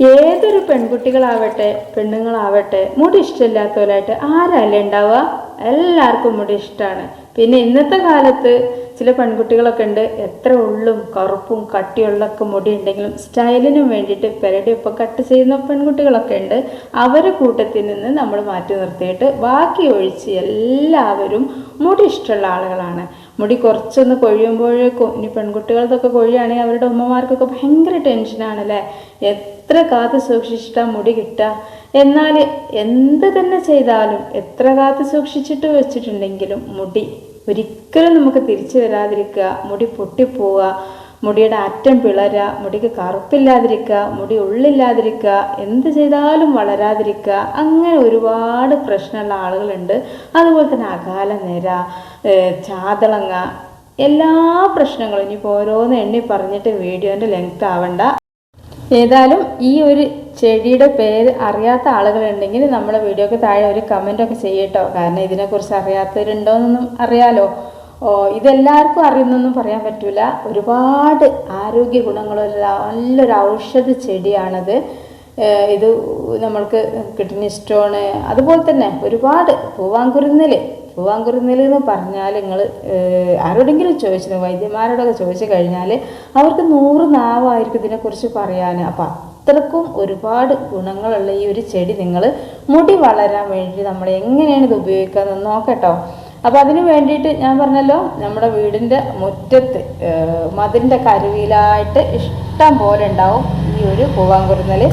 ഏതൊരു പെൺകുട്ടികളാവട്ടെ പെണ്ണുങ്ങളാവട്ടെ മുടി ഇഷ്ടമില്ലാത്തവരായിട്ട് ആരല്ലേ ഉണ്ടാവുക? എല്ലാവർക്കും മുടി ഇഷ്ടമാണ്. പിന്നെ ഇന്നത്തെ കാലത്ത് ചില പെൺകുട്ടികളൊക്കെ ഉണ്ട്, എത്ര ഉള്ളും കറുപ്പും കട്ടിയുള്ളൊക്കെ മുടി ഉണ്ടെങ്കിലും സ്റ്റൈലിനും വേണ്ടിയിട്ട് പെരടിയൊപ്പം കട്ട് ചെയ്യുന്ന പെൺകുട്ടികളൊക്കെ ഉണ്ട്. അവരെ കൂട്ടത്തിൽ നിന്ന് നമ്മൾ മാറ്റി നിർത്തിയിട്ട് ബാക്കി ഒഴിച്ച് എല്ലാവരും മുടി ഇഷ്ടമുള്ള ആളുകളാണ്. മുടി കുറച്ചൊന്ന് കൊഴിയുമ്പോഴേക്കും, ഇനി പെൺകുട്ടികൾക്കൊക്കെ കൊഴിയുകയാണെങ്കിൽ അവരുടെ ഉമ്മമാർക്കൊക്കെ ഭയങ്കര ടെൻഷനാണല്ലേ. എത്ര കാത്ത് സൂക്ഷിച്ചിട്ടാണ് മുടി കിട്ടുക. എന്നാൽ എന്ത് തന്നെ ചെയ്താലും എത്ര കാത്ത് സൂക്ഷിച്ചിട്ട് വെച്ചിട്ടുണ്ടെങ്കിലും മുടി ഒരിക്കലും നമുക്ക് തിരിച്ചു വരാതിരിക്കുക, മുടി പൊട്ടിപ്പോവുക, മുടിയുടെ അറ്റം പിളരുക, മുടിക്ക് കറുപ്പില്ലാതിരിക്കുക, മുടി ഉള്ളില്ലാതിരിക്കുക, എന്ത് ചെയ്താലും വളരാതിരിക്കുക, അങ്ങനെ ഒരുപാട് പ്രശ്നമുള്ള ആളുകളുണ്ട്. അതുപോലെ തന്നെ അകാല നിര, ചാതളങ്ങ, എല്ലാ പ്രശ്നങ്ങളും ഇനിയിപ്പോൾ ഓരോന്ന് എണ്ണി പറഞ്ഞിട്ട് വീഡിയോൻ്റെ ലെങ്ത് ആവണ്ട. ഏതായാലും ഈ ഒരു ചെടിയുടെ പേര് അറിയാത്ത ആളുകളുണ്ടെങ്കിൽ നമ്മുടെ വീഡിയോക്ക് താഴെ ഒരു കമൻറ്റൊക്കെ ചെയ്യട്ടോ. കാരണം ഇതിനെക്കുറിച്ച് അറിയാത്തവരുണ്ടോയെന്നൊന്നും അറിയാലോ. ഇതെല്ലാവർക്കും അറിയുന്നൊന്നും പറയാൻ പറ്റില്ല. ഒരുപാട് ആരോഗ്യ ഗുണങ്ങളുള്ള നല്ലൊരു ഔഷധ ചെടിയാണത്. ഇത് നമ്മൾക്ക് കിഡ്നി സ്റ്റോണ്, അതുപോലെ തന്നെ ഒരുപാട് പൂവാങ്കുരുന്നിൽ എന്ന് പറഞ്ഞാൽ നിങ്ങൾ ആരോടെങ്കിലും ചോദിച്ചു, വൈദ്യന്മാരോടൊക്കെ ചോദിച്ചു കഴിഞ്ഞാൽ അവർക്ക് 100 നാവായിരിക്കും ഇതിനെക്കുറിച്ച് പറയാൻ. അപ്പം അത്രക്കും ഒരുപാട് ഗുണങ്ങളുള്ള ഈ ഒരു ചെടി നിങ്ങൾ മുടി വളരാൻ വേണ്ടി നമ്മൾ എങ്ങനെയാണ് ഇത് ഉപയോഗിക്കുക നോക്കട്ടോ. അപ്പോൾ അതിന് വേണ്ടിയിട്ട് ഞാൻ പറഞ്ഞല്ലോ, നമ്മുടെ വീടിൻ്റെ മുറ്റത്ത് മതിലിൻ്റെ കരുവിലായിട്ട് ഇഷ്ടം പോലെ ഉണ്ടാവും ഈ ഒരു പൂവാങ്കുരുന്നൽ.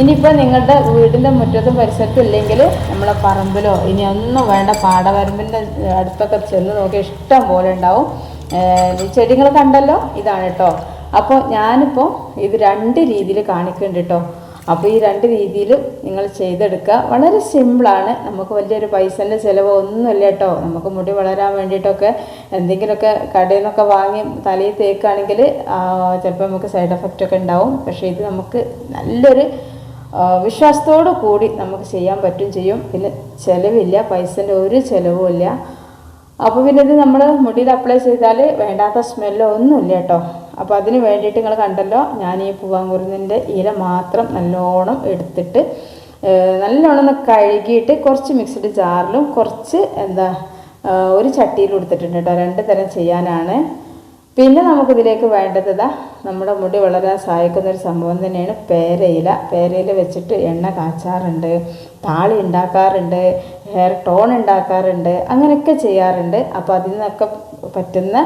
ഇനിയിപ്പോൾ നിങ്ങളുടെ വീടിൻ്റെ മുറ്റത്തും പരിസരത്തും ഇല്ലെങ്കിൽ നമ്മളെ പറമ്പിലോ ഇനി ഒന്നും വേണ്ട, പാടവരമ്പിൻ്റെ അടുത്തൊക്കെ ചെന്ന് നോക്കി ഇഷ്ടം പോലെ ഉണ്ടാവും. ഈ ചെടികൾ കണ്ടല്ലോ, ഇതാണ് കേട്ടോ. അപ്പോൾ ഞാനിപ്പോൾ ഇത് 2 രീതിയിൽ കാണിക്കുന്നുണ്ട് കേട്ടോ. അപ്പോൾ ഈ 2 രീതിയിൽ നിങ്ങൾ ചെയ്തെടുക്കുക. വളരെ സിമ്പിളാണ്, നമുക്ക് വലിയൊരു പൈസൻ്റെ ചിലവ് ഒന്നുമില്ല കേട്ടോ. നമുക്ക് മുടി വളരാൻ വേണ്ടിയിട്ടൊക്കെ എന്തെങ്കിലുമൊക്കെ കടയിൽ നിന്നൊക്കെ വാങ്ങി തലയിൽ തേക്കുകയാണെങ്കിൽ ചിലപ്പോൾ നമുക്ക് സൈഡ് എഫക്റ്റൊക്കെ ഉണ്ടാവും. പക്ഷേ ഇത് നമുക്ക് നല്ലൊരു വിശ്വാസത്തോടു കൂടി നമുക്ക് ചെയ്യാൻ പറ്റും ചെയ്യും. പിന്നെ ചിലവില്ല, പൈസൻ്റെ ഒരു ചിലവും ഇല്ല. അപ്പോൾ പിന്നെ ഇത് നമ്മൾ മുടിയിൽ അപ്ലൈ ചെയ്താൽ വേണ്ടാത്ത സ്മെല്ലോ ഒന്നുമില്ല കേട്ടോ. അപ്പോൾ അതിന് വേണ്ടിയിട്ട് നിങ്ങൾ കണ്ടല്ലോ, ഞാൻ ഈ പൂവാങ്കുരുന്നിൻ്റെ ഇല മാത്രം നല്ലോണം എടുത്തിട്ട് നല്ലോണം ഒന്ന് കഴുകിയിട്ട് കുറച്ച് മിക്സിഡ് ജാറിലും കുറച്ച് ഒരു ചട്ടിയിലും എടുത്തിട്ടുണ്ട് കേട്ടോ. 2 തരം ചെയ്യാനാണ്. പിന്നെ നമുക്കിതിലേക്ക് വേണ്ടത് നമ്മുടെ മുടി വളരാൻ സഹായിക്കുന്നൊരു സംഭവം തന്നെയാണ് പേരയില വെച്ചിട്ട് എണ്ണ കാച്ചാറുണ്ട്, താളി ഉണ്ടാക്കാറുണ്ട്, ഹെയർ ടോൺ ഉണ്ടാക്കാറുണ്ട്, അങ്ങനെയൊക്കെ ചെയ്യാറുണ്ട്. അപ്പോൾ അതിൽ നിന്നൊക്കെ പറ്റുന്ന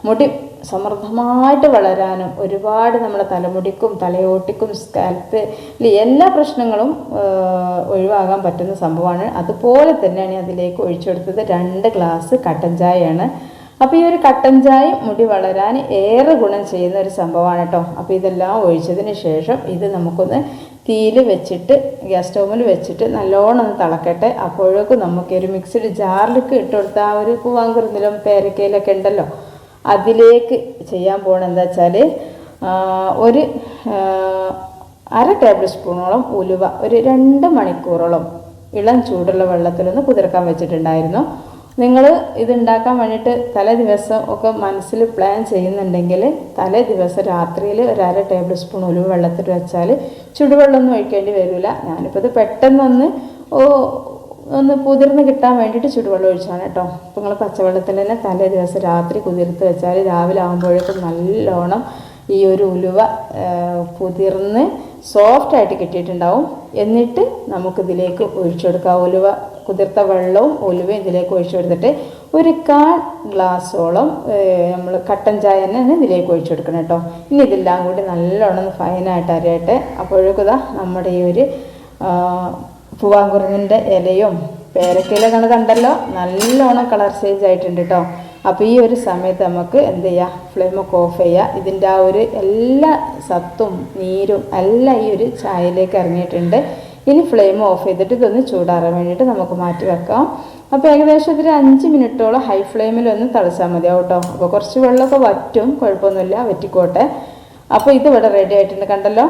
മുടി സമൃദ്ധമായിട്ട് വളരാനും ഒരുപാട് നമ്മുടെ തലമുടിക്കും തലയോട്ടിക്കും സ്കാൽപ്പിൽ എല്ലാ പ്രശ്നങ്ങളും ഒഴിവാകാൻ പറ്റുന്ന സംഭവമാണ്. അതുപോലെ തന്നെയാണ് അതിലേക്ക് ഒഴിച്ചെടുത്തത് 2 ഗ്ലാസ് കട്ടൻ ചായയാണ്. അപ്പോൾ ഈ ഒരു കട്ടൻ ചായ മുടി വളരാൻ ഏറെ ഗുണം ചെയ്യുന്ന ഒരു സംഭവമാണ് കേട്ടോ. അപ്പോൾ ഇതെല്ലാം ഒഴിച്ചതിന് ശേഷം ഇത് നമുക്കൊന്ന് തീയിൽ വെച്ചിട്ട് ഗ്യാസ് സ്റ്റൗവിൽ വെച്ചിട്ട് നല്ലോണം ഒന്ന് തിളക്കട്ടെ. അപ്പോഴേക്കും നമുക്ക് ഒരു മിക്സിഡ് ജാറിലേക്ക് ഇട്ട് കൊടുത്താൽ ആ ഒരു പൂവാങ്കുരുന്നിലും പേരക്കയിലൊക്കെ ഉണ്ടല്ലോ, അതിലേക്ക് ചെയ്യാൻ പോകണം എന്താ വെച്ചാൽ ഒരു 1/2 ടേബിൾ സ്പൂണോളം ഉലുവ ഒരു 2 മണിക്കൂറോളം ഇളം ചൂടുള്ള വെള്ളത്തിലൊന്ന് കുതിർക്കാൻ വെച്ചിട്ടുണ്ടായിരുന്നു. നിങ്ങൾ ഇതുണ്ടാക്കാൻ വേണ്ടിയിട്ട് തലേ ദിവസം ഒക്കെ മനസ്സിൽ പ്ലാൻ ചെയ്യുന്നുണ്ടെങ്കിൽ തലേ ദിവസം രാത്രിയിൽ ഒരു 1/2 ടേബിൾ സ്പൂൺ ഉലുവ വെള്ളത്തിൽ വെച്ചാൽ ചുടുവെള്ളമൊന്നും ഒഴിക്കേണ്ടി വരില്ല. ഞാനിപ്പോൾ ഇത് പെട്ടെന്നൊന്ന് കുതിർന്ന് കിട്ടാൻ വേണ്ടിയിട്ട് ചുടുവെള്ളം ഒഴിച്ചാണ് കേട്ടോ. അപ്പോൾ നിങ്ങൾ പച്ചവെള്ളത്തിൽ തന്നെ തലേ ദിവസം രാത്രി കുതിർത്ത് വെച്ചാൽ രാവിലെ ആകുമ്പോഴേക്കും നല്ലോണം ഈ ഒരു ഉലുവ കുതിർന്ന് സോഫ്റ്റായിട്ട് കിട്ടിയിട്ടുണ്ടാവും. എന്നിട്ട് നമുക്കിതിലേക്ക് ഒഴിച്ചെടുക്കാം. ഉലുവ കുതിർത്ത വെള്ളവും ഉലുവയും ഇതിലേക്ക് ഒഴിച്ചു കൊടുത്തിട്ട് ഒരു 1/4 ഗ്ലാസ്സോളം നമ്മൾ കട്ടൻ ചായ തന്നെ ഇതിലേക്ക് ഒഴിച്ചെടുക്കണം കേട്ടോ. ഇനി ഇതെല്ലാം കൂടി നല്ലോണം ഫൈനായിട്ട് അരയട്ടെ. അപ്പോഴേക്കും നമ്മുടെ ഈ ഒരു പൂവാങ്കുരുന്നിൻ്റെ ഇലയും പേരക്കയിലൊക്കെ കണ്ടല്ലോ, നല്ലോണം കളർ ചേഞ്ച് ആയിട്ടുണ്ട് കേട്ടോ. അപ്പോൾ ഈ ഒരു സമയത്ത് നമുക്ക് എന്ത് ചെയ്യുക, ഫ്ലെയിമൊക്കെ ഓഫ് ചെയ്യുക. ഇതിൻ്റെ ആ ഒരു എല്ലാ സത്തും നീരും എല്ലാം ഈ ഒരു ചായയിലേക്ക് ഇറങ്ങിയിട്ടുണ്ട്. ഇനി ഫ്ലെയിം ഓഫ് ചെയ്തിട്ട് ഇതൊന്ന് ചൂടാറാൻ വേണ്ടിയിട്ട് നമുക്ക് മാറ്റി വെക്കാം. അപ്പോൾ ഏകദേശം ഒരു 5 മിനിറ്റോളം ഹൈ ഫ്ലെയിമിലൊന്ന് തിളച്ചാൽ മതിയാവും കേട്ടോ. അപ്പോൾ കുറച്ച് വെള്ളമൊക്കെ വറ്റും, കുഴപ്പമൊന്നുമില്ല, വറ്റിക്കോട്ടെ. അപ്പോൾ ഇതിവിടെ റെഡി ആയിട്ടുണ്ട് കണ്ടല്ലോ,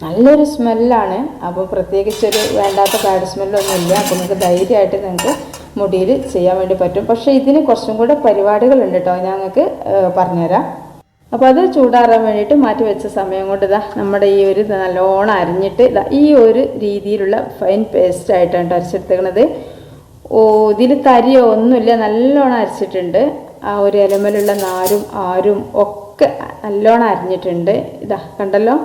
നല്ലൊരു സ്മെല്ലാണ്. അപ്പോൾ പ്രത്യേകിച്ചൊരു വേണ്ടാത്ത ബാഡ് സ്മെല്ലൊന്നുമില്ല. അപ്പോൾ നിങ്ങൾക്ക് ധൈര്യമായിട്ട് നിങ്ങൾക്ക് മുടിയിൽ ചെയ്യാൻ വേണ്ടി പറ്റും. പക്ഷേ ഇതിന് കുറച്ചും കൂടെ പരിപാടികളുണ്ട് കേട്ടോ, ഞങ്ങൾക്ക് പറഞ്ഞുതരാം. അപ്പോൾ അത് ചൂടാറാൻ വേണ്ടിയിട്ട് മാറ്റി വെച്ച സമയം കൊണ്ട് ഇതാ നമ്മുടെ ഈ ഒരു നല്ലോണം അരിഞ്ഞിട്ട് ഇതാ ഈ ഒരു രീതിയിലുള്ള ഫൈൻ പേസ്റ്റ് ആയിട്ടാണ് അരച്ചെടുത്തേക്കണത്. ഇതിൽ തരിയോ ഒന്നുമില്ല, നല്ലോണം അരച്ചിട്ടുണ്ട്. ആ ഒരു ഇലമലുള്ള നാരും ആരും ഒക്കെ നല്ലോണം അരിഞ്ഞിട്ടുണ്ട്. ഇതാ കണ്ടല്ലോ,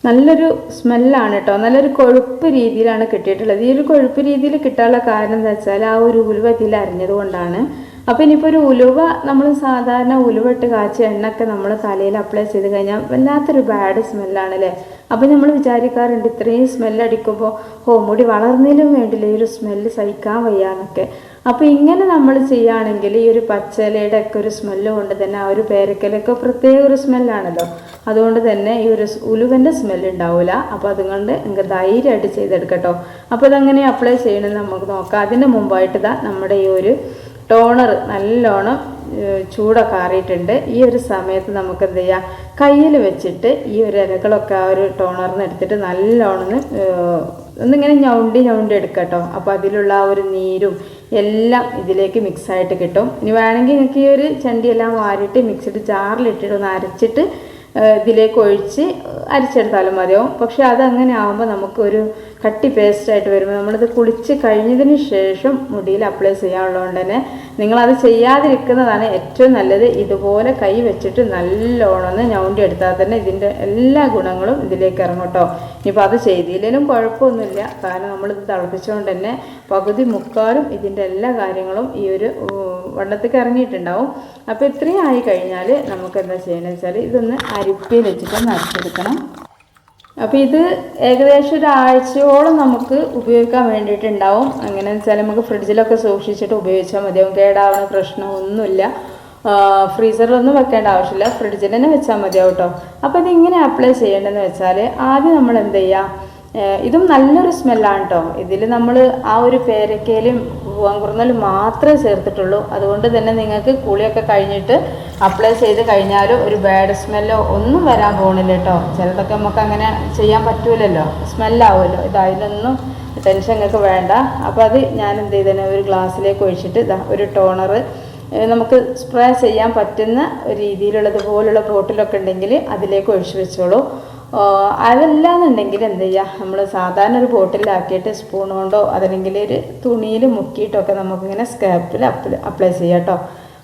നല്ലൊരു സ്മെല്ലാണ് കേട്ടോ. നല്ലൊരു കൊഴുപ്പ് രീതിയിലാണ് കിട്ടിയിട്ടുള്ളത്. ഈ ഒരു കൊഴുപ്പ് രീതിയിൽ കിട്ടാനുള്ള കാരണം എന്താ വെച്ചാൽ ആ ഒരു ഉലുവ ഇതിൽ അരിഞ്ഞത് കൊണ്ടാണ്. അപ്പോൾ ഇനിയിപ്പോൾ ഒരു ഉലുവ, നമ്മൾ സാധാരണ ഉലുവ ഇട്ട് കാച്ചിയ എണ്ണയൊക്കെ നമ്മൾ തലയിൽ അപ്ലൈ ചെയ്ത് കഴിഞ്ഞാൽ വല്ലാത്തൊരു ബാഡ് സ്മെല്ലാണ് അല്ലേ. അപ്പോൾ നമ്മൾ വിചാരിക്കാറുണ്ട് ഇത്രയും സ്മെല്ലടിക്കുമ്പോൾ മുടി വളർന്നതിലും വേണ്ടില്ല ഈ ഒരു സ്മെല്ല് സഹിക്കാൻ വയ്യാന്നൊക്കെ. അപ്പോൾ ഇങ്ങനെ നമ്മൾ ചെയ്യുകയാണെങ്കിൽ ഈ ഒരു പച്ചിലയുടെ ഒക്കെ ഒരു സ്മെല്ല് കൊണ്ട് തന്നെ ആ ഒരു പേരക്കലൊക്കെ പ്രത്യേക ഒരു സ്മെല്ലാണല്ലോ. അതുകൊണ്ട് തന്നെ ഈ ഒരു ഉലുവൻ്റെ സ്മെല്ല് ഉണ്ടാവില്ല. അപ്പോൾ അതുകൊണ്ട് നിങ്ങൾക്ക് ധൈര്യമായിട്ട് ചെയ്തെടുക്കട്ടോ. അപ്പോൾ ഇതെങ്ങനെ അപ്ലൈ ചെയ്യണമെന്ന് നമുക്ക് നോക്കാം. അതിന് മുമ്പായിട്ട് ഇതാ നമ്മുടെ ഈ ഒരു ടോണർ നല്ലോണം ചൂടൊക്കെ ആറിയിട്ടുണ്ട്. ഈ ഒരു സമയത്ത് നമുക്ക് എന്ത് ചെയ്യാം, കയ്യിൽ വെച്ചിട്ട് ഈ ഒരു ഇലകളൊക്കെ ആ ഒരു ടോണറിന് എടുത്തിട്ട് നല്ലോണം ഒന്നിങ്ങനെ ഞൗണ്ടി എടുക്കുക കേട്ടോ. അപ്പോൾ അതിലുള്ള ആ ഒരു നീരും എല്ലാം ഇതിലേക്ക് മിക്സായിട്ട് കിട്ടും. ഇനി വേണമെങ്കിൽ നിങ്ങൾക്ക് ഈ ഒരു ചണ്ടിയെല്ലാം വാരിയിട്ട് മിക്സിഡ് ജാറിലിട്ടിട്ട് ഒന്ന് അരച്ചിട്ട് ഇതിലേക്ക് ഒഴിച്ച് അരിച്ചെടുത്താലും മതിയാവും. പക്ഷെ അതങ്ങനെ ആകുമ്പോൾ നമുക്കൊരു കട്ടി പേസ്റ്റായിട്ട് വരുമ്പോൾ നമ്മളിത് കുളിച്ച് കഴിഞ്ഞതിന് ശേഷം മുടിയിൽ അപ്ലൈ ചെയ്യാനുള്ളതുകൊണ്ട് തന്നെ നിങ്ങളത് ചെയ്യാതിരിക്കുന്നതാണ് ഏറ്റവും നല്ലത്. ഇതുപോലെ കൈ വെച്ചിട്ട് നല്ലോണം ഞൗണ്ടി എടുത്താൽ തന്നെ ഇതിൻ്റെ എല്ലാ ഗുണങ്ങളും ഇതിലേക്ക് ഇറങ്ങും കേട്ടോ. ഇനിയിപ്പോൾ അത് ചെയ്തില്ലെങ്കിലും കുഴപ്പമൊന്നുമില്ല, കാരണം നമ്മളിത് തിളപ്പിച്ചുകൊണ്ട് തന്നെ പകുതി മുക്കാലും ഇതിൻ്റെ എല്ലാ കാര്യങ്ങളും ഈ ഒരു വെള്ളത്തേക്ക് ഇറങ്ങിയിട്ടുണ്ടാവും. അപ്പോൾ ഇത്രയും ആയി കഴിഞ്ഞാൽ നമുക്ക് എന്താ ചെയ്യണമെന്ന് വെച്ചാൽ ഇതൊന്ന് അരിപ്പയിൽ വെച്ചിട്ടൊന്ന് അരച്ചെടുക്കണം. അപ്പോൾ ഇത് ഏകദേശം ഒരാഴ്ചയോളം നമുക്ക് ഉപയോഗിക്കാൻ വേണ്ടിയിട്ടുണ്ടാവും. എങ്ങനെയാണെന്ന് വെച്ചാൽ നമുക്ക് ഫ്രിഡ്ജിലൊക്കെ സൂക്ഷിച്ചിട്ട് ഉപയോഗിച്ചാൽ മതിയാവും. കേടാവുന്ന പ്രശ്നമൊന്നുമില്ല. ഫ്രീസറിലൊന്നും വെക്കേണ്ട ആവശ്യമില്ല, ഫ്രിഡ്ജിൽ തന്നെ വെച്ചാൽ മതിയാവും കേട്ടോ. അപ്പോൾ ഇതിങ്ങനെ അപ്ലൈ ചെയ്യേണ്ടതെന്ന് വെച്ചാൽ ആദ്യം നമ്മൾ എന്ത് ചെയ്യുക, ഇതും നല്ലൊരു സ്മെല്ലാണ് കേട്ടോ. ഇതിൽ നമ്മൾ ആ ഒരു പേരക്കയിലും പൂവാങ്കുറുന്നലും മാത്രമേ ചേർത്തിട്ടുള്ളൂ. അതുകൊണ്ട് തന്നെ നിങ്ങൾക്ക് കുളിയൊക്കെ കഴിഞ്ഞിട്ട് അപ്ലൈ ചെയ്ത് കഴിഞ്ഞാലും ഒരു ബാഡ് സ്മെല്ലോ ഒന്നും വരാൻ പോകുന്നില്ല കേട്ടോ. ചിലതൊക്കെ നമുക്ക് അങ്ങനെ ചെയ്യാൻ പറ്റൂലല്ലോ, സ്മെല്ലാവുമല്ലോ. ഇതിനൊന്നും ടെൻഷൻ നിങ്ങൾക്ക് വേണ്ട. അപ്പോൾ അത് ഞാൻ എന്ത് ചെയ്തേനെ, ഒരു ഗ്ലാസ്സിലേക്ക് ഒഴിച്ചിട്ട് ഇതാ ഒരു ടോണർ നമുക്ക് സ്പ്രേ ചെയ്യാൻ പറ്റുന്ന രീതിയിലുള്ളതുപോലുള്ള ബോട്ടിലൊക്കെ ഉണ്ടെങ്കിൽ അതിലേക്ക് ഒഴിച്ച് വെച്ചോളൂ. അതല്ലാന്നുണ്ടെങ്കിൽ എന്ത് ചെയ്യുക, നമ്മൾ സാധാരണ ഒരു ബോട്ടിലാക്കിയിട്ട് സ്പൂൺ കൊണ്ടോ അതല്ലെങ്കിൽ ഒരു തുണിയിൽ മുക്കിയിട്ടൊക്കെ നമുക്കിങ്ങനെ സ്കാൽപ്പിൽ അപ്ലൈ ചെയ്യാം കേട്ടോ.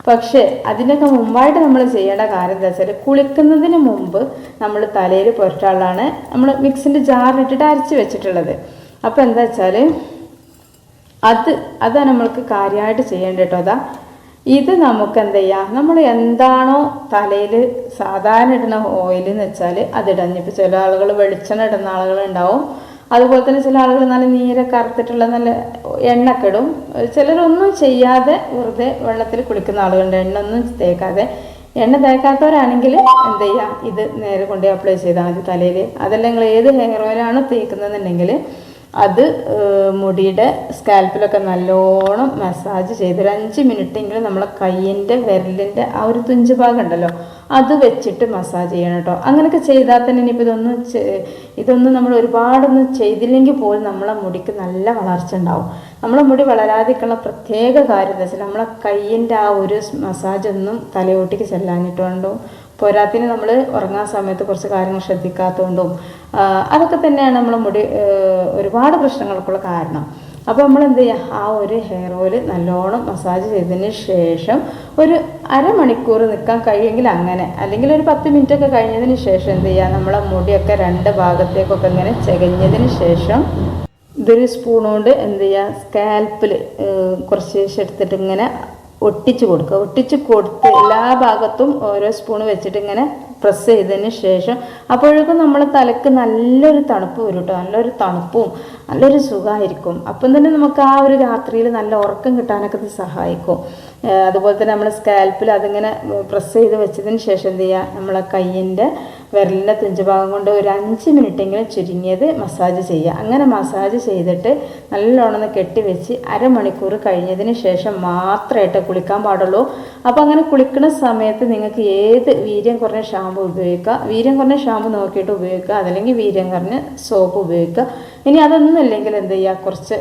പക്ഷേ അതിനൊക്കെ മുമ്പായിട്ട് നമ്മൾ ചെയ്യേണ്ട കാര്യം എന്താ വെച്ചാൽ കുളിക്കുന്നതിന് മുമ്പ് നമ്മൾ തലയിൽ പുരട്ടാനുള്ളതാണ് നമ്മൾ മിക്സിൻ്റെ ജാറിലിട്ടിട്ട് അരച്ച് വെച്ചിട്ടുള്ളത്. അപ്പോൾ എന്താ വെച്ചാൽ അതാണ് നമ്മൾക്ക് കാര്യമായിട്ട് ചെയ്യേണ്ടത് കേട്ടോ. ഇത് നമുക്ക് എന്ത് ചെയ്യാം, നമ്മൾ എന്താണോ തലയിൽ സാധാരണ ഇടുന്ന ഓയിൽ എന്ന് വെച്ചാൽ അതിടാം. ഇപ്പോൾ ചില ആളുകൾ വെളിച്ചെണ്ണ ഇടുന്ന ആളുകളുണ്ടാവും. അതുപോലെ തന്നെ ചില ആളുകൾ നല്ല നീരൊക്കെ കറുത്തിട്ടുള്ള നല്ല എണ്ണയൊക്കെ ഇടും. ചിലരൊന്നും ചെയ്യാതെ വെറുതെ വെള്ളത്തിൽ കുളിക്കുന്ന ആളുകളുണ്ട്, എണ്ണ ഒന്നും തേക്കാതെ. എണ്ണ തേക്കാത്തവരാണെങ്കിൽ എന്ത് ചെയ്യാം, ഇത് നേരെ കൊണ്ടുപോയി അപ്ലൈ ചെയ്താൽ മതി തലയിൽ. അതല്ല നിങ്ങൾ ഏത് ഹെയർ ഓയിലാണോ തേക്കുന്നതെന്നുണ്ടെങ്കിൽ അത് മുടിയുടെ സ്കാൽപ്പിലൊക്കെ നല്ലോണം മസാജ് ചെയ്ത് ഒരു 5 മിനിറ്റെങ്കിലും നമ്മളെ കയ്യിൻ്റെ വിരലിൻ്റെ ആ ഒരു തുഞ്ച് ഭാഗം ഉണ്ടല്ലോ അത് വെച്ചിട്ട് മസാജ് ചെയ്യണം കേട്ടോ. അങ്ങനെയൊക്കെ ചെയ്താൽ തന്നെ ഇനിയിപ്പോൾ ഇതൊന്നും നമ്മൾ ഒരുപാടൊന്നും ചെയ്തില്ലെങ്കിൽ പോലും നമ്മളെ മുടിക്ക് നല്ല വളർച്ച ഉണ്ടാവും. നമ്മളെ മുടി വളരാതിരിക്കുന്ന പ്രത്യേക കാര്യം എന്താ വെച്ചാൽ നമ്മളെ കയ്യിൻ്റെ ആ ഒരു മസാജൊന്നും തലയോട്ടിക്ക് ചെല്ലാഞ്ഞിട്ടുണ്ടോ, പോരാത്തിന് നമ്മൾ ഉറങ്ങാൻ സമയത്ത് കുറച്ച് കാര്യങ്ങൾ ശ്രദ്ധിക്കാത്തതുകൊണ്ടും അതൊക്കെ തന്നെയാണ് നമ്മളെ മുടി ഒരുപാട് പ്രശ്നങ്ങൾക്കുള്ള കാരണം. അപ്പോൾ നമ്മൾ എന്ത് ചെയ്യുക, ആ ഒരു ഹെയർ ഓയിൽ നല്ലോണം മസാജ് ചെയ്തതിന് ശേഷം ഒരു അരമണിക്കൂർ നിൽക്കാൻ കഴിയുമെങ്കിൽ അങ്ങനെ, അല്ലെങ്കിൽ ഒരു 10 മിനിറ്റൊക്കെ കഴിഞ്ഞതിന് ശേഷം എന്ത് ചെയ്യുക, നമ്മളെ മുടിയൊക്കെ 2 ഭാഗത്തേക്കൊക്കെ ഇങ്ങനെ ചകഞ്ഞതിന് ശേഷം ഇതൊരു സ്പൂൺ കൊണ്ട് എന്ത് ചെയ്യുക, സ്കാൽപ്പിൽ കുറച്ച് ശേഷം എടുത്തിട്ട് ഇങ്ങനെ ഒട്ടിച്ച് കൊടുത്ത് എല്ലാ ഭാഗത്തും ഓരോ സ്പൂൺ വെച്ചിട്ട് ഇങ്ങനെ പ്രസ് ചെയ്തതിന് ശേഷം അപ്പോഴേക്കും നമ്മളെ തലക്ക് നല്ലൊരു തണുപ്പ് വരും കേട്ടോ. നല്ലൊരു തണുപ്പും നല്ലൊരു സുഖമായിരിക്കും. അപ്പം തന്നെ നമുക്ക് ആ ഒരു രാത്രിയിൽ നല്ല ഉറക്കം കിട്ടാനൊക്കെ ഇത് സഹായിക്കും. അതുപോലെ തന്നെ നമ്മൾ സ്കാൽപ്പിൽ അതിങ്ങനെ പ്രസ് ചെയ്ത് വെച്ചതിന് ശേഷം എന്ത് ചെയ്യുക, നമ്മളെ കയ്യിൻ്റെ വിരലിൻ്റെ തുഞ്ചഭാഗം കൊണ്ട് ഒരു 5 മിനിറ്റെങ്കിലും ചുരുങ്ങിയത് മസാജ് ചെയ്യുക. അങ്ങനെ മസാജ് ചെയ്തിട്ട് നല്ലോണം കെട്ടിവെച്ച് അരമണിക്കൂർ കഴിഞ്ഞതിന് ശേഷം മാത്രമായിട്ട് കുളിക്കാൻ പാടുള്ളൂ. അപ്പോൾ അങ്ങനെ കുളിക്കുന്ന സമയത്ത് നിങ്ങൾക്ക് ഏത് വീര്യം കുറഞ്ഞ ഷാമ്പു ഉപയോഗിക്കുക, വീര്യം കുറഞ്ഞ ഷാമ്പു നോക്കിയിട്ട് ഉപയോഗിക്കുക, അതല്ലെങ്കിൽ വീര്യം കുറഞ്ഞ സോപ്പ് ഉപയോഗിക്കുക. ഇനി അതൊന്നും ഇല്ലെങ്കിൽ എന്ത് ചെയ്യുക, കുറച്ച്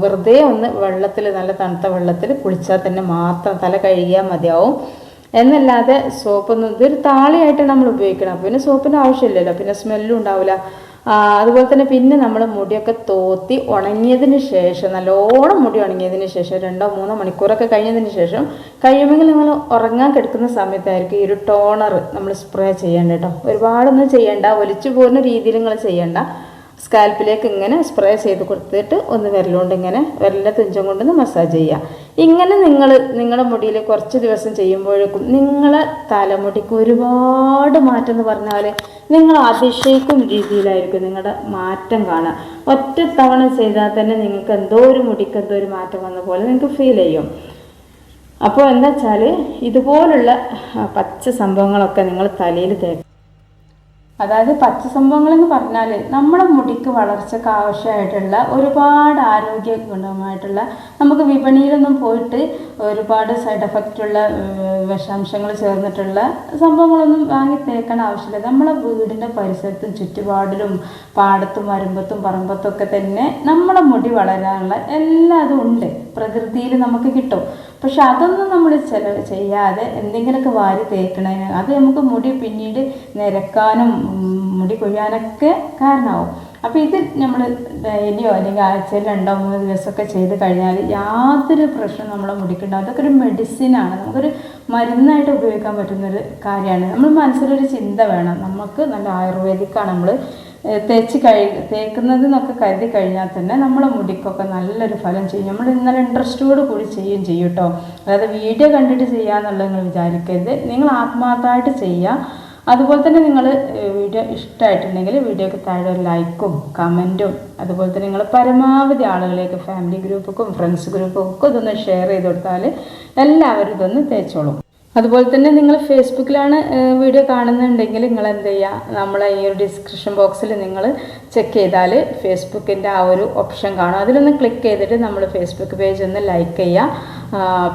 വെറുതെ ഒന്ന് വെള്ളത്തിൽ, നല്ല തണുത്ത വെള്ളത്തിൽ കുളിച്ചാൽ തന്നെ മാത്രം തല കഴുകിയാൽ മതിയാവും. എന്നല്ലാതെ സോപ്പൊന്നും ഇതൊരു താളിയായിട്ട് നമ്മൾ ഉപയോഗിക്കണം. അപ്പോൾ പിന്നെ സോപ്പിൻ്റെ ആവശ്യമില്ലല്ലോ, പിന്നെ സ്മെല്ലും ഉണ്ടാവില്ല. അതുപോലെ തന്നെ പിന്നെ നമ്മൾ മുടിയൊക്കെ തോത്തി ഉണങ്ങിയതിന് ശേഷം, നല്ലോണം മുടി ഉണങ്ങിയതിന് ശേഷം 2-3 മണിക്കൂറൊക്കെ കഴിഞ്ഞതിന് ശേഷം, കഴിയുമെങ്കിൽ നിങ്ങൾ ഉറങ്ങാൻ കിടക്കുന്ന സമയത്തായിരിക്കും ഈ ഒരു ടോണർ നമ്മൾ സ്പ്രേ ചെയ്യേണ്ട കേട്ടോ. ഒരുപാടൊന്നും ചെയ്യേണ്ട, ഒലിച്ചു പോകുന്ന രീതിയിൽ നിങ്ങൾ ചെയ്യേണ്ട. സ്കാൽപ്പിലേക്ക് ഇങ്ങനെ സ്പ്രേ ചെയ്ത് കൊടുത്തിട്ട് ഒന്ന് വിരലുകൊണ്ട് ഇങ്ങനെ വിരലിൻ്റെ തുഞ്ചം കൊണ്ടൊന്ന് മസാജ് ചെയ്യുക. ഇങ്ങനെ നിങ്ങളുടെ മുടിയിൽ കുറച്ച് ദിവസം ചെയ്യുമ്പോഴേക്കും നിങ്ങളെ തലമുടിക്ക് ഒരുപാട് മാറ്റം എന്ന് പറഞ്ഞാൽ നിങ്ങൾ അതിശയിക്കും രീതിയിലായിരിക്കും നിങ്ങളുടെ മാറ്റം കാണുക. ഒറ്റ തവണ ചെയ്താൽ തന്നെ നിങ്ങൾക്ക് എന്തോ ഒരു മുടിക്ക് എന്തോ ഒരു മാറ്റം വന്ന പോലെ നിങ്ങൾക്ക് ഫീൽ ചെയ്യും. അപ്പോൾ എന്താ വെച്ചാൽ ഇതുപോലുള്ള പച്ച സംഭവങ്ങളൊക്കെ നിങ്ങൾ തലയിൽ തേക്കും. അതായത് പച്ച സംഭവങ്ങളെന്ന് പറഞ്ഞാൽ നമ്മുടെ മുടിക്ക് വളർച്ചയ്ക്ക് ആവശ്യമായിട്ടുള്ള ഒരുപാട് ആരോഗ്യ ഗുണമായിട്ടുള്ള, നമുക്ക് വിപണിയിലൊന്നും പോയിട്ട് ഒരുപാട് സൈഡ് എഫക്റ്റുള്ള വിഷാംശങ്ങൾ ചേർന്നിട്ടുള്ള സംഭവങ്ങളൊന്നും വാങ്ങി തേക്കാൻ ആവശ്യമില്ല. നമ്മളെ വീടിൻ്റെ പരിസരത്തും ചുറ്റുപാടിലും പാടത്തും വരമ്പത്തും പറമ്പത്തും ഒക്കെ തന്നെ നമ്മളെ മുടി വളരാനുള്ള എല്ലാതും ഉണ്ട്, പ്രകൃതിയിൽ നമുക്ക് കിട്ടും. പക്ഷെ അതൊന്നും നമ്മൾ ചെയ്യാതെ എന്തെങ്കിലുമൊക്കെ വാരി തേക്കണതിന് അത് നമുക്ക് മുടി പിന്നീട് നിരക്കാനും മുടി കൊയ്യാനൊക്കെ കാരണമാവും. അപ്പോൾ ഇത് നമ്മൾ ഡെയിലിയോ അല്ലെങ്കിൽ ആഴ്ചയിൽ 2-3 ദിവസമൊക്കെ ചെയ്ത് കഴിഞ്ഞാൽ യാതൊരു പ്രശ്നം നമ്മളെ മുടിക്കുണ്ടാവും. അതൊക്കെ ഒരു മെഡിസിനാണ്, നമുക്കൊരു മരുന്നായിട്ട് ഉപയോഗിക്കാൻ പറ്റുന്നൊരു കാര്യമാണ്. നമ്മൾ മനസ്സിലൊരു ചിന്ത വേണം, നമുക്ക് നല്ല ആയുർവേദിക്കാണ് നമ്മൾ തേക്കുന്നത് എന്നൊക്കെ കരുതി കഴിഞ്ഞാൽ തന്നെ നമ്മളെ മുടിക്കൊക്കെ നല്ലൊരു ഫലം ചെയ്യും. നമ്മൾ ഇന്നലെ ഇൻട്രസ്റ്റോട് കൂടി ചെയ്യും കേട്ടോ. അതായത് വീഡിയോ കണ്ടിട്ട് ചെയ്യാന്നുള്ളത് നിങ്ങൾ വിചാരിക്കരുത്, നിങ്ങൾ ആത്മാർത്ഥമായിട്ട് ചെയ്യുക. അതുപോലെ തന്നെ നിങ്ങൾ വീഡിയോ ഇഷ്ടമായിട്ടുണ്ടെങ്കിൽ വീഡിയോക്ക് താഴെ ഒരു ലൈക്കും കമൻറ്റും, അതുപോലെ തന്നെ നിങ്ങൾ പരമാവധി ആളുകളിലേക്ക് ഫാമിലി ഗ്രൂപ്പുക്കും ഫ്രണ്ട്സ് ഗ്രൂപ്പും ഒക്കെ ഇതൊന്ന് ഷെയർ ചെയ്ത് കൊടുത്താൽ എല്ലാവരും ഇതൊന്ന് തേച്ചോളും. അതുപോലെ തന്നെ നിങ്ങൾ ഫേസ്ബുക്കിലാണ് വീഡിയോ കാണുന്നുണ്ടെങ്കിൽ നിങ്ങൾ എന്ത് ചെയ്യുക, നമ്മളെ ഈ ഒരു ഡിസ്ക്രിപ്ഷൻ ബോക്സിൽ നിങ്ങൾ ചെക്ക് ചെയ്താൽ ഫേസ്ബുക്കിൻ്റെ ആ ഒരു ഓപ്ഷൻ കാണും. അതിലൊന്ന് ക്ലിക്ക് ചെയ്തിട്ട് നമ്മൾ ഫേസ്ബുക്ക് പേജ് ഒന്ന് ലൈക്ക് ചെയ്യുക.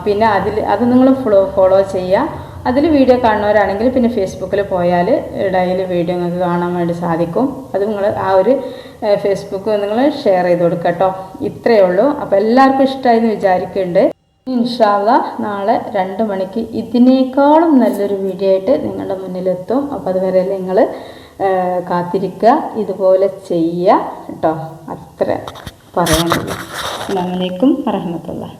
പിന്നെ അത് നിങ്ങൾ ഫോളോ ചെയ്യുക. അതിൽ വീഡിയോ കാണുന്നവരാണെങ്കിൽ പിന്നെ ഫേസ്ബുക്കിൽ പോയാൽ ഡെയിലി വീഡിയോ നിങ്ങൾക്ക് കാണാൻ വേണ്ടി സാധിക്കും. അത് നിങ്ങൾ ആ ഒരു ഫേസ്ബുക്ക് നിങ്ങൾ ഷെയർ ചെയ്ത് കൊടുക്കുക കേട്ടോ. ഇത്രയേ ഉള്ളൂ. അപ്പോൾ എല്ലാവർക്കും ഇഷ്ടമായി എന്ന് വിചാരിക്കുന്നുണ്ട്. ഇൻഷാ അല്ലാഹ് നാളെ 2 മണിക്ക് ഇതിനേക്കാളും നല്ലൊരു വീഡിയോ ആയിട്ട് നിങ്ങളുടെ മുന്നിലെത്തും. അപ്പോൾ അതുവരെ നിങ്ങൾ കാത്തിരിക്കുക, ഇതുപോലെ ചെയ്യുക കേട്ടോ. അത്ര പറയാനുള്ളൂ. അസ്സലാമു അലൈക്കും വറഹ്മത്തുള്ളാഹി.